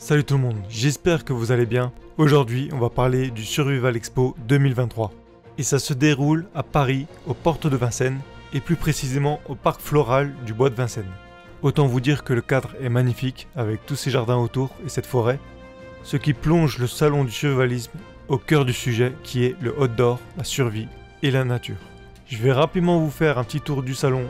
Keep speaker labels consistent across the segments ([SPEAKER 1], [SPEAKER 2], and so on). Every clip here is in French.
[SPEAKER 1] Salut tout le monde, j'espère que vous allez bien. Aujourd'hui, on va parler du Survival Expo 2023. Et ça se déroule à Paris, aux portes de Vincennes, et plus précisément au parc floral du bois de Vincennes. Autant vous dire que le cadre est magnifique, avec tous ces jardins autour et cette forêt, ce qui plonge le salon du survivalisme au cœur du sujet qui est le outdoor, la survie et la nature. Je vais rapidement vous faire un petit tour du salon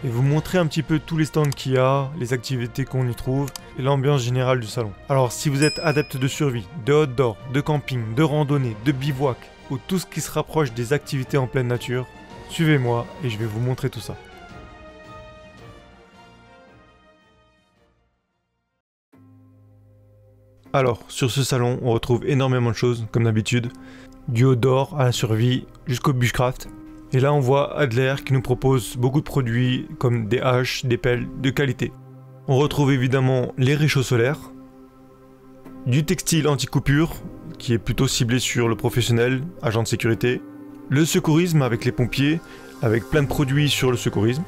[SPEAKER 1] et vous montrer un petit peu tous les stands qu'il y a, les activités qu'on y trouve et l'ambiance générale du salon. Alors si vous êtes adepte de survie, de outdoor, de camping, de randonnée, de bivouac ou tout ce qui se rapproche des activités en pleine nature, suivez-moi et je vais vous montrer tout ça. Alors, sur ce salon, on retrouve énormément de choses, comme d'habitude, du outdoor à la survie jusqu'au bushcraft. Et là, on voit Adler qui nous propose beaucoup de produits comme des haches, des pelles de qualité. On retrouve évidemment les réchauds solaires, du textile anti-coupure, qui est plutôt ciblé sur le professionnel, agent de sécurité, le secourisme avec les pompiers, avec plein de produits sur le secourisme.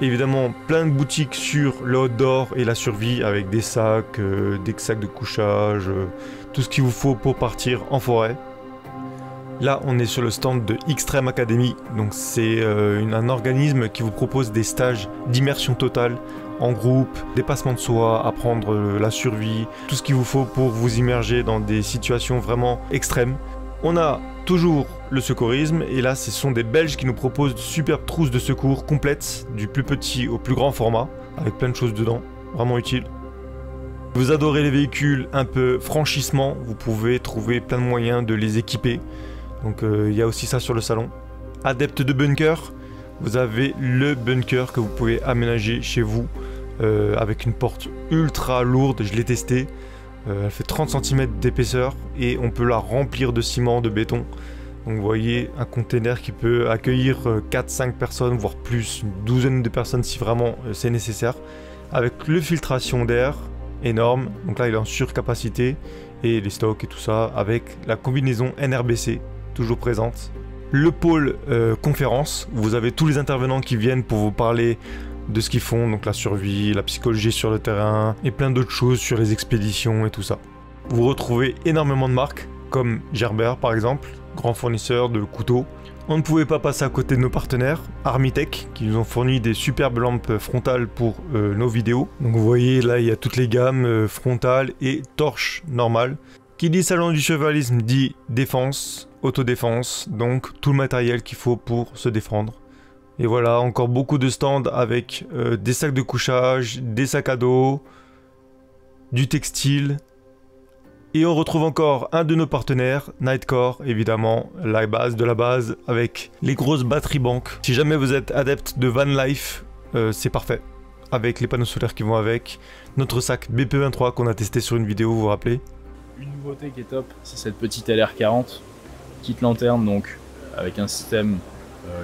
[SPEAKER 1] Évidemment, plein de boutiques sur le outdoor et la survie avec des sacs de couchage, tout ce qu'il vous faut pour partir en forêt. Là, on est sur le stand de Extreme Academy, donc c'est un organisme qui vous propose des stages d'immersion totale en groupe, dépassement de soi, apprendre la survie, tout ce qu'il vous faut pour vous immerger dans des situations vraiment extrêmes. On a toujours le secourisme, et là ce sont des Belges qui nous proposent de superbes trousses de secours complètes, du plus petit au plus grand format, avec plein de choses dedans, vraiment utile. Vous adorez les véhicules un peu franchissement, vous pouvez trouver plein de moyens de les équiper, donc il y a aussi ça sur le salon. Adepte de bunker, vous avez le bunker que vous pouvez aménager chez vous, avec une porte ultra lourde, je l'ai testé. Elle fait 30 cm d'épaisseur et on peut la remplir de ciment, de béton. Donc vous voyez un container qui peut accueillir 4-5 personnes, voire plus, une douzaine de personnes si vraiment c'est nécessaire. Avec le filtration d'air énorme, donc là il est en surcapacité, et les stocks et tout ça, avec la combinaison NRBC, toujours présente. Le pôle conférence, vous avez tous les intervenants qui viennent pour vous parler de ce qu'ils font, donc la survie, la psychologie sur le terrain et plein d'autres choses sur les expéditions et tout ça. Vous retrouvez énormément de marques comme Gerber par exemple, grand fournisseur de couteaux. On ne pouvait pas passer à côté de nos partenaires, Armitech, qui nous ont fourni des superbes lampes frontales pour nos vidéos. Donc vous voyez là il y a toutes les gammes frontales et torches normales. Qui dit salon du survivalisme dit défense, autodéfense, donc tout le matériel qu'il faut pour se défendre. Et voilà, encore beaucoup de stands avec des sacs de couchage, des sacs à dos, du textile. Et on retrouve encore un de nos partenaires, Nightcore, évidemment, la base de la base, avec les grosses batteries banques. Si jamais vous êtes adepte de van life, c'est parfait. Avec les panneaux solaires qui vont avec. Notre sac BP23 qu'on a testé sur une vidéo, vous vous rappelez?
[SPEAKER 2] Une nouveauté qui est top, c'est cette petite LR40, petite lanterne donc, avec un système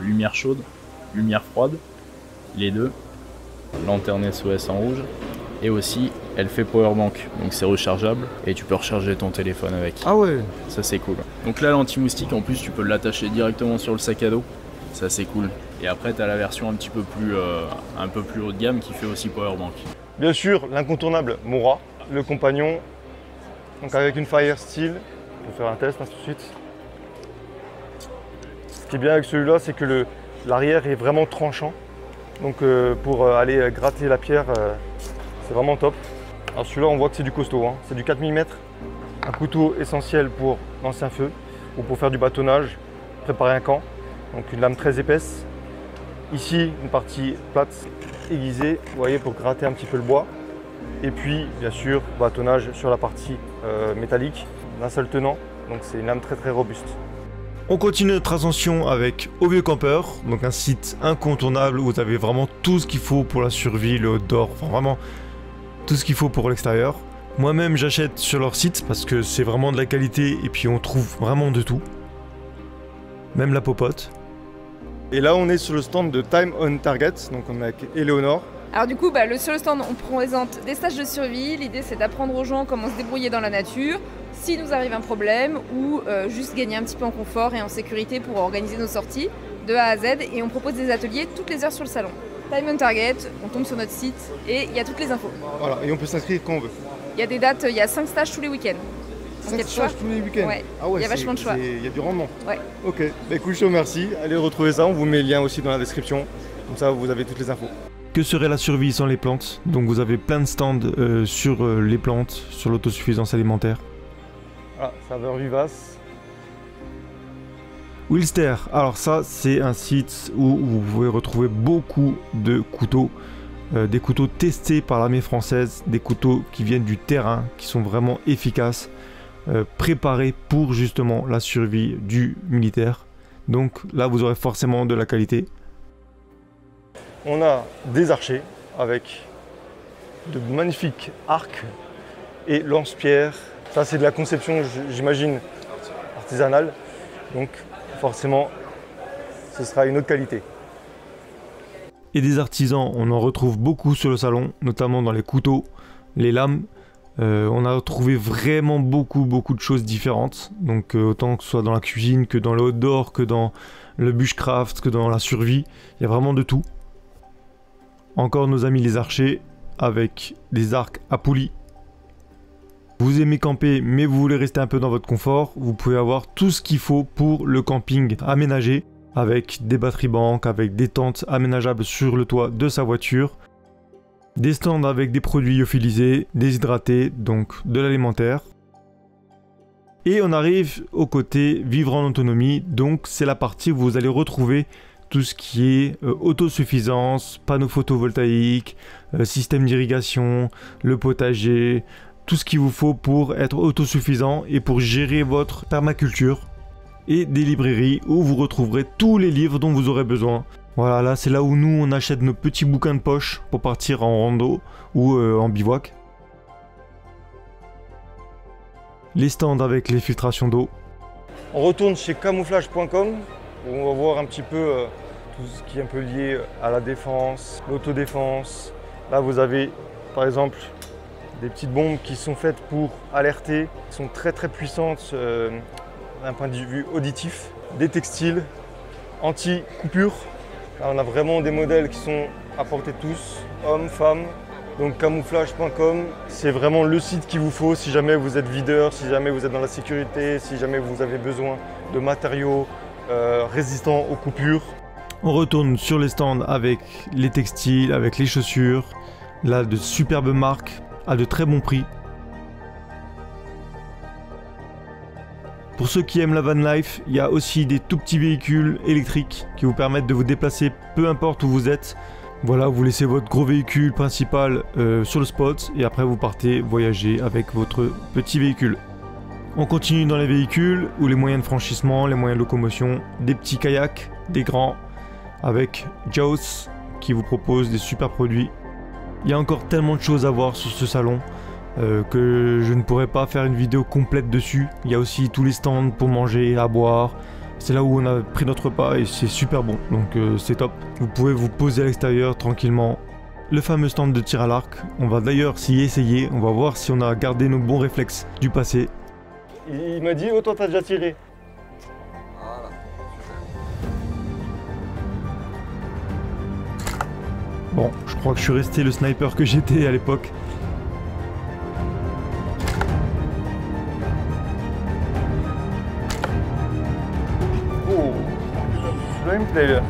[SPEAKER 2] lumière chaude, lumière froide, les deux, lanterne SOS en rouge, et aussi elle fait powerbank, donc c'est rechargeable et tu peux recharger ton téléphone avec.
[SPEAKER 1] Ah ouais.
[SPEAKER 2] Ça c'est cool. Donc là l'anti-moustique en plus tu peux l'attacher directement sur le sac à dos, ça c'est cool. Et après tu as la version un peu plus haut de gamme qui fait aussi powerbank.
[SPEAKER 3] Bien sûr l'incontournable Mora, le compagnon, donc avec une Fire Steel, on peut faire un test tout de suite. Ce qui est bien avec celui-là c'est que l'arrière est vraiment tranchant, donc pour aller gratter la pierre, c'est vraiment top. Alors celui-là on voit que c'est du costaud, hein. C'est du 4 mm, un couteau essentiel pour l'ancien feu ou pour faire du bâtonnage, préparer un camp, donc une lame très épaisse. Ici une partie plate aiguisée, vous voyez, pour gratter un petit peu le bois. Et puis bien sûr bâtonnage sur la partie métallique d'un seul tenant, donc c'est une lame très robuste.
[SPEAKER 1] On continue notre ascension avec Au Vieux Campeur, donc un site incontournable où vous avez vraiment tout ce qu'il faut pour la survie, le outdoor, enfin vraiment tout ce qu'il faut pour l'extérieur. Moi-même j'achète sur leur site parce que c'est vraiment de la qualité et puis on trouve vraiment de tout. Même la popote.
[SPEAKER 3] Et là on est sur le stand de Time on Target, donc on est avec Éléonore.
[SPEAKER 4] Alors du coup, sur le stand, on présente des stages de survie. L'idée, c'est d'apprendre aux gens comment se débrouiller dans la nature, s'il nous arrive un problème, ou juste gagner un petit peu en confort et en sécurité pour organiser nos sorties de A à Z. Et on propose des ateliers toutes les heures sur le salon. Time and Target, on tombe sur notre site et il y a toutes les infos.
[SPEAKER 3] Voilà, et on peut s'inscrire quand on veut.
[SPEAKER 4] Il y a des dates, il y a 5 stages tous les week-ends.
[SPEAKER 3] 5 stages tous les week-ends.
[SPEAKER 4] Ouais.
[SPEAKER 3] Ah ouais,
[SPEAKER 4] il y a vachement de choix.
[SPEAKER 3] Il y a du rendement.
[SPEAKER 4] Ouais.
[SPEAKER 3] Ok, bah écoute, je te remercie. Allez retrouver ça, on vous met le lien aussi dans la description. Comme ça, vous avez toutes les infos.
[SPEAKER 1] Que serait la survie sans les plantes? Donc vous avez plein de stands sur les plantes, sur l'autosuffisance alimentaire.
[SPEAKER 3] Ah, saveur vivace.
[SPEAKER 1] Wilster, alors ça c'est un site où vous pouvez retrouver beaucoup de couteaux, des couteaux testés par l'armée française, des couteaux qui viennent du terrain, qui sont vraiment efficaces, préparés pour justement la survie du militaire. Donc là vous aurez forcément de la qualité.
[SPEAKER 3] On a des archers avec de magnifiques arcs et lance-pierres. Ça c'est de la conception, j'imagine, artisanale. Donc forcément, ce sera une autre qualité.
[SPEAKER 1] Et des artisans, on en retrouve beaucoup sur le salon, notamment dans les couteaux, les lames. On a retrouvé vraiment beaucoup de choses différentes. Donc autant que ce soit dans la cuisine, que dans le outdoor, que dans le bushcraft, que dans la survie. Il y a vraiment de tout. Encore nos amis les archers, avec des arcs à poulies. Vous aimez camper mais vous voulez rester un peu dans votre confort, vous pouvez avoir tout ce qu'il faut pour le camping aménagé, avec des batteries banques, avec des tentes aménageables sur le toit de sa voiture, des stands avec des produits lyophilisés, déshydratés, donc de l'alimentaire. Et on arrive au côté vivre en autonomie, donc c'est la partie où vous allez retrouver tout ce qui est autosuffisance, panneaux photovoltaïques, système d'irrigation, le potager, tout ce qu'il vous faut pour être autosuffisant et pour gérer votre permaculture. Et des librairies où vous retrouverez tous les livres dont vous aurez besoin. Voilà, là c'est là où nous on achète nos petits bouquins de poche pour partir en rando ou en bivouac. Les stands avec les filtrations d'eau.
[SPEAKER 3] On retourne chez camouflage.com où on va voir un petit peu tout ce qui est un peu lié à la défense, l'autodéfense. Là vous avez par exemple des petites bombes qui sont faites pour alerter, qui sont très puissantes d'un point de vue auditif. Des textiles anti-coupure. Là on a vraiment des modèles qui sont à portée de tous, hommes, femmes. Donc camouflage.com, c'est vraiment le site qu'il vous faut si jamais vous êtes videur, si jamais vous êtes dans la sécurité, si jamais vous avez besoin de matériaux résistants aux coupures.
[SPEAKER 1] On retourne sur les stands avec les textiles, avec les chaussures. Là, de superbes marques à de très bons prix. Pour ceux qui aiment la van life, il y a aussi des tout petits véhicules électriques qui vous permettent de vous déplacer peu importe où vous êtes. Voilà, vous laissez votre gros véhicule principal sur le spot et après vous partez voyager avec votre petit véhicule. On continue dans les véhicules ou les moyens de franchissement, les moyens de locomotion, des petits kayaks, des grands, avec Jaws qui vous propose des super produits. Il y a encore tellement de choses à voir sur ce salon que je ne pourrais pas faire une vidéo complète dessus. Il y a aussi tous les stands pour manger, à boire. C'est là où on a pris notre repas et c'est super bon, donc c'est top. Vous pouvez vous poser à l'extérieur tranquillement. Le fameux stand de tir à l'arc, on va d'ailleurs s'y essayer, on va voir si on a gardé nos bons réflexes du passé.
[SPEAKER 3] Il m'a dit, oh toi t'as déjà tiré.
[SPEAKER 5] Voilà.
[SPEAKER 1] Bon, je crois que je suis resté le sniper que j'étais à l'époque.
[SPEAKER 3] Oh, celui-là il me plaît là.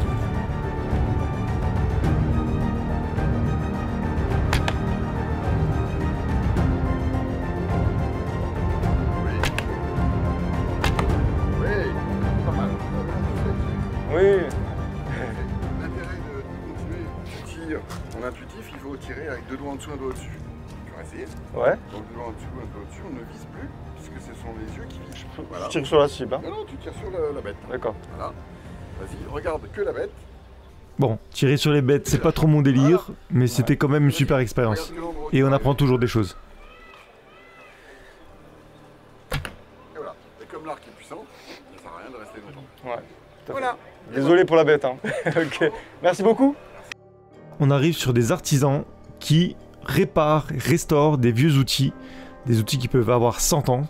[SPEAKER 3] Oui.
[SPEAKER 5] L'intérêt de continuer, tu tires en intuitif, il faut tirer avec deux doigts en dessous, un doigt au-dessus. Tu vas essayer.
[SPEAKER 3] Ouais.
[SPEAKER 5] Donc deux doigts en dessous, un doigt au-dessus, on ne vise plus, puisque ce sont les yeux qui visent. Voilà.
[SPEAKER 3] Je tire sur la cible. Hein.
[SPEAKER 5] Non, non, tu tires sur la bête.
[SPEAKER 3] D'accord.
[SPEAKER 5] Voilà. Vas-y, regarde que la bête.
[SPEAKER 1] Bon, tirer sur les bêtes, c'est pas trop mon délire, mais c'était quand même une super expérience. Et on apprend toujours des choses.
[SPEAKER 5] Et voilà. Et comme l'arc est puissant, ça sert à rien de rester longtemps.
[SPEAKER 3] Ouais.
[SPEAKER 5] Voilà.
[SPEAKER 3] Désolé pour la bête. Hein. Ok. Merci beaucoup.
[SPEAKER 1] On arrive sur des artisans qui réparent, restaurent des vieux outils, des outils qui peuvent avoir 100 ans.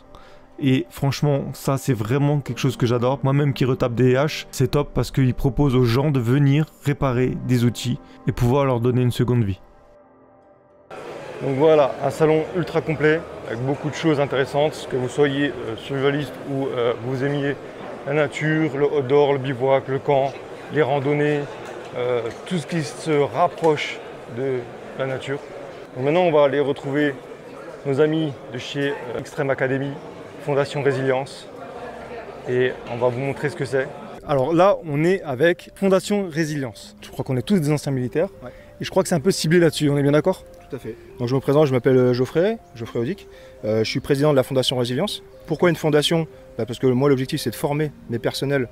[SPEAKER 1] Et franchement, ça c'est vraiment quelque chose que j'adore. Moi-même qui retape des haches, c'est top parce qu'il propose aux gens de venir réparer des outils et pouvoir leur donner une seconde vie.
[SPEAKER 3] Donc voilà, un salon ultra complet avec beaucoup de choses intéressantes, que vous soyez survivaliste ou vous aimiez la nature, le outdoor, le bivouac, le camp, les randonnées, tout ce qui se rapproche de la nature. Donc maintenant on va aller retrouver nos amis de chez Extreme Academy, Fondation Résilience, et on va vous montrer ce que c'est. Alors là on est avec Fondation Résilience. Je crois qu'on est tous des anciens militaires,
[SPEAKER 6] Ouais.
[SPEAKER 3] Et je crois que c'est un peu ciblé là-dessus, on est bien d'accord?
[SPEAKER 6] Tout à fait. Donc je me présente, je m'appelle Geoffrey Audic. Je suis président de la Fondation Résilience. Pourquoi une fondation? Parce que moi l'objectif c'est de former mes personnels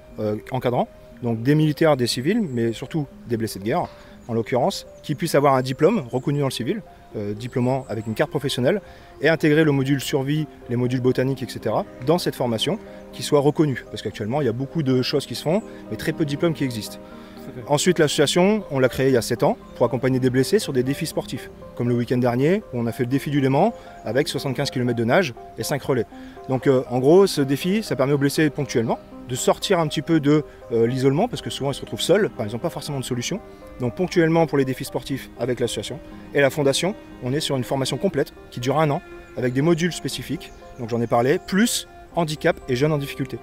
[SPEAKER 6] encadrants, donc des militaires, des civils, mais surtout des blessés de guerre, en l'occurrence, qui puissent avoir un diplôme reconnu dans le civil, diplômant avec une carte professionnelle, et intégrer le module survie, les modules botaniques, etc. dans cette formation, qui soit reconnue. Parce qu'actuellement il y a beaucoup de choses qui se font, mais très peu de diplômes qui existent. Ensuite, l'association, on l'a créée il y a 7 ans pour accompagner des blessés sur des défis sportifs. Comme le week-end dernier, où on a fait le défi du Léman avec 75 km de nage et 5 relais. Donc en gros, ce défi, ça permet aux blessés ponctuellement de sortir un petit peu de l'isolement, parce que souvent ils se retrouvent seuls, ils n'ont pas forcément de solution. Donc ponctuellement pour les défis sportifs avec l'association. Et la fondation, on est sur une formation complète qui dure 1 an, avec des modules spécifiques, donc j'en ai parlé, plus handicap et jeunes en difficulté.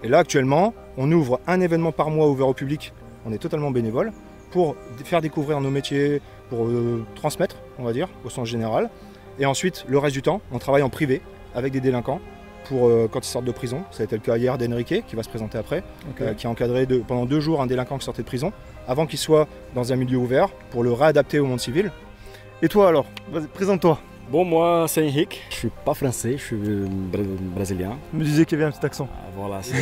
[SPEAKER 6] Et là actuellement, on ouvre un événement par mois ouvert au public. On est totalement bénévole pour faire découvrir nos métiers, pour transmettre, on va dire, au sens général. Et ensuite, le reste du temps, on travaille en privé avec des délinquants pour quand ils sortent de prison. Ça a été le cas hier d'Enrique, qui va se présenter après, qui a encadré pendant 2 jours un délinquant qui sortait de prison, avant qu'il soit dans un milieu ouvert, pour le réadapter au monde civil.
[SPEAKER 3] Et toi alors, vas-y, présente-toi.
[SPEAKER 7] Bon, moi, c'est Henrique. Je suis pas français, je suis brésilien.
[SPEAKER 3] Je me disais qu'il y avait un petit accent.
[SPEAKER 7] Ah, voilà, ça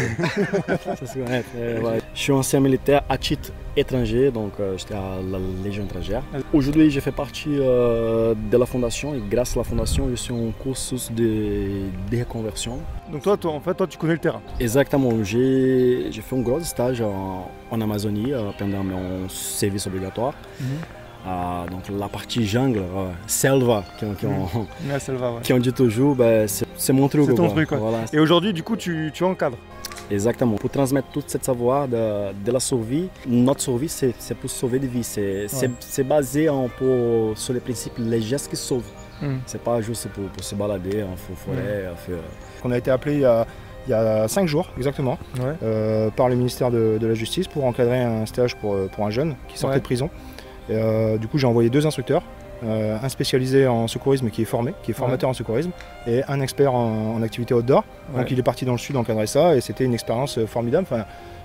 [SPEAKER 7] se connaît. Ouais. Je suis ancien militaire à titre étranger, donc j'étais à la Légion étrangère. Aujourd'hui, je fais partie de la fondation et grâce à la fondation, je suis en cursus de reconversion.
[SPEAKER 3] Donc toi, en fait, tu connais le terrain.
[SPEAKER 7] Exactement, j'ai fait un gros stage en Amazonie pendant mon service obligatoire. Donc la partie jungle, selva, qui on dit toujours, c'est mon truc.
[SPEAKER 3] C'est ton truc, quoi.
[SPEAKER 7] Voilà.
[SPEAKER 3] Et aujourd'hui, du coup, tu encadres.
[SPEAKER 7] Exactement. Pour transmettre tout ce savoir de la survie, notre survie, c'est pour sauver des vies. C'est basé sur les principes, les gestes qui sauvent. C'est pas juste pour se balader en forêt.
[SPEAKER 6] On a été appelé il y a 5 jours exactement, par le ministère de la Justice pour encadrer un stage pour un jeune qui sortait de prison. Du coup j'ai envoyé 2 instructeurs, un spécialisé en secourisme qui est formé, qui est formateur en secourisme, et un expert en activité outdoor. Donc il est parti dans le sud encadrer ça et c'était une expérience formidable.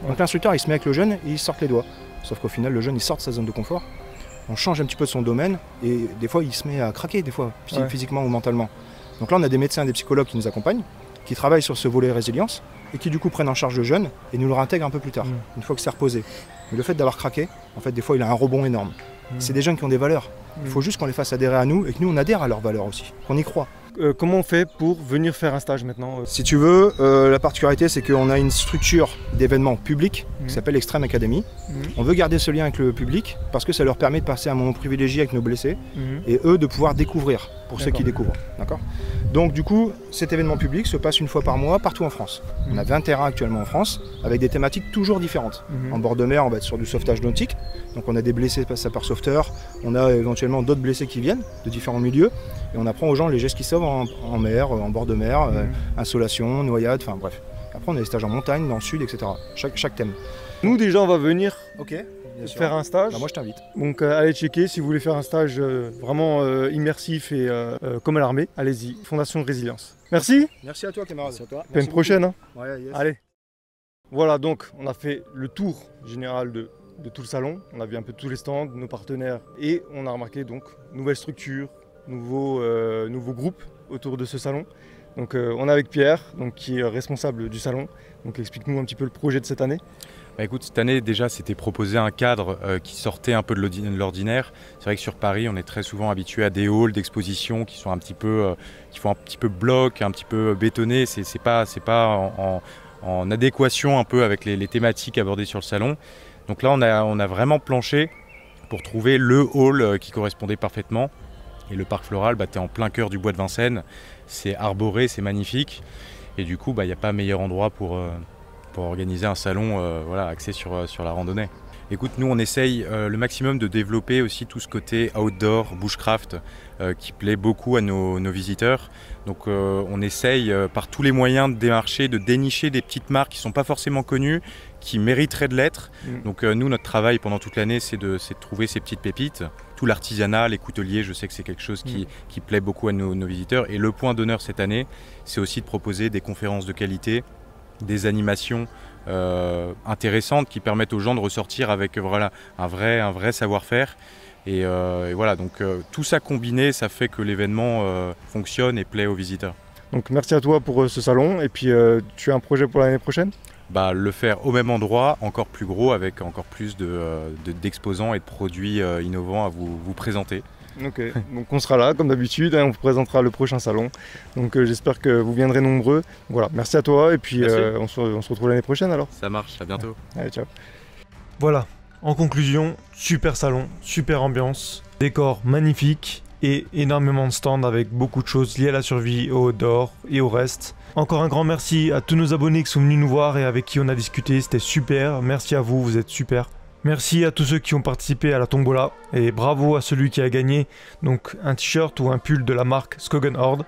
[SPEAKER 6] Donc l'instructeur il se met avec le jeune et il sort les doigts. Sauf qu'au final le jeune il sort de sa zone de confort, on change un petit peu de son domaine et des fois il se met à craquer, des fois physiquement ou mentalement. Donc là on a des médecins et des psychologues qui nous accompagnent, qui travaillent sur ce volet résilience et qui du coup prennent en charge le jeune et nous le réintègrent un peu plus tard, une fois que c'est reposé. Mais le fait d'avoir craqué, en fait des fois il a un rebond énorme. C'est des jeunes qui ont des valeurs. Il faut juste qu'on les fasse adhérer à nous et que nous on adhère à leurs valeurs aussi, qu'on y croit.
[SPEAKER 3] Comment on fait pour venir faire un stage maintenant?
[SPEAKER 6] Si tu veux, la particularité c'est qu'on a une structure d'événements publics qui s'appelle Extreme Academy. On veut garder ce lien avec le public parce que ça leur permet de passer un moment privilégié avec nos blessés et eux de pouvoir découvrir pour ceux qui découvrent. Donc du coup, cet événement public se passe 1 fois par mois partout en France. On a 20 terrains actuellement en France avec des thématiques toujours différentes. En bord de mer, on va être sur du sauvetage nautique. Donc on a des blessés sapeurs-sauveteurs, on a éventuellement d'autres blessés qui viennent de différents milieux et on apprend aux gens les gestes qui sauvent en mer, en bord de mer, insolation, noyade, enfin bref. Après on a des stages en montagne, dans le sud, etc. Chaque thème.
[SPEAKER 3] Nous déjà on va venir faire un stage.
[SPEAKER 6] Moi je t'invite.
[SPEAKER 3] Donc allez checker si vous voulez faire un stage vraiment immersif et comme à l'armée, allez-y, Fondation Résilience. Merci.
[SPEAKER 6] Merci à toi camarade. Merci à toi.
[SPEAKER 3] À une prochaine. Hein.
[SPEAKER 6] Yes.
[SPEAKER 3] Allez. Voilà donc on a fait le tour général de tout le salon. On a vu un peu tous les stands, nos partenaires et on a remarqué donc nouvelle structure, nouveau groupe autour de ce salon. Donc on est avec Pierre, donc, qui est responsable du salon. Donc explique-nous un petit peu le projet de cette année.
[SPEAKER 8] Écoute, cette année déjà c'était proposé un cadre qui sortait un peu de l'ordinaire. C'est vrai que sur Paris on est très souvent habitué à des halls d'exposition qui sont un petit peu, qui font un petit peu bloc, un petit peu bétonné. C'est pas en adéquation un peu avec les thématiques abordées sur le salon. Donc là on a vraiment planché pour trouver le hall qui correspondait parfaitement. Et le parc floral, tu es en plein cœur du bois de Vincennes, c'est arboré, c'est magnifique. Et du coup, il n'y a pas meilleur endroit pour organiser un salon voilà, axé sur la randonnée. Écoute, nous on essaye le maximum de développer aussi tout ce côté outdoor, bushcraft, qui plaît beaucoup à nos visiteurs. Donc on essaye par tous les moyens de démarcher, de dénicher des petites marques qui ne sont pas forcément connues, qui mériteraient de l'être. Donc nous, notre travail pendant toute l'année, c'est de trouver ces petites pépites. Tout l'artisanat, les couteliers, je sais que c'est quelque chose qui plaît beaucoup à nos visiteurs. Et le point d'honneur cette année, c'est aussi de proposer des conférences de qualité, des animations intéressantes qui permettent aux gens de ressortir avec voilà, un vrai savoir-faire. Et voilà, donc tout ça combiné, ça fait que l'événement fonctionne et plaît aux visiteurs.
[SPEAKER 3] Donc merci à toi pour ce salon, et puis tu as un projet pour l'année prochaine?
[SPEAKER 8] Le faire au même endroit, encore plus gros, avec encore plus d'exposants et de produits innovants à vous présenter.
[SPEAKER 3] Ok, donc on sera là comme d'habitude, on vous présentera le prochain salon. Donc j'espère que vous viendrez nombreux. Donc, voilà, merci à toi, et puis on se retrouve l'année prochaine alors.
[SPEAKER 8] Ça marche, à bientôt.
[SPEAKER 3] Allez, ciao.
[SPEAKER 1] Voilà, en conclusion, super salon, super ambiance, décor magnifique et énormément de stands avec beaucoup de choses liées à la survie, au outdoor et au reste. Encore un grand merci à tous nos abonnés qui sont venus nous voir et avec qui on a discuté, c'était super. Merci à vous, vous êtes super. Merci à tous ceux qui ont participé à la tombola et bravo à celui qui a gagné donc un t-shirt ou un pull de la marque Skogan Horde.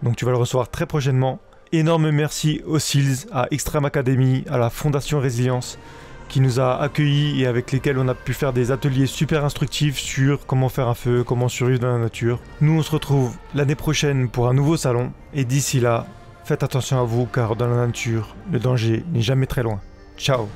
[SPEAKER 1] Donc tu vas le recevoir très prochainement. Énorme merci aux SEALs, à Extreme Academy, à la Fondation Résilience qui nous a accueillis et avec lesquels on a pu faire des ateliers super instructifs sur comment faire un feu, comment survivre dans la nature. Nous on se retrouve l'année prochaine pour un nouveau salon et d'ici là, faites attention à vous car dans la nature, le danger n'est jamais très loin. Ciao.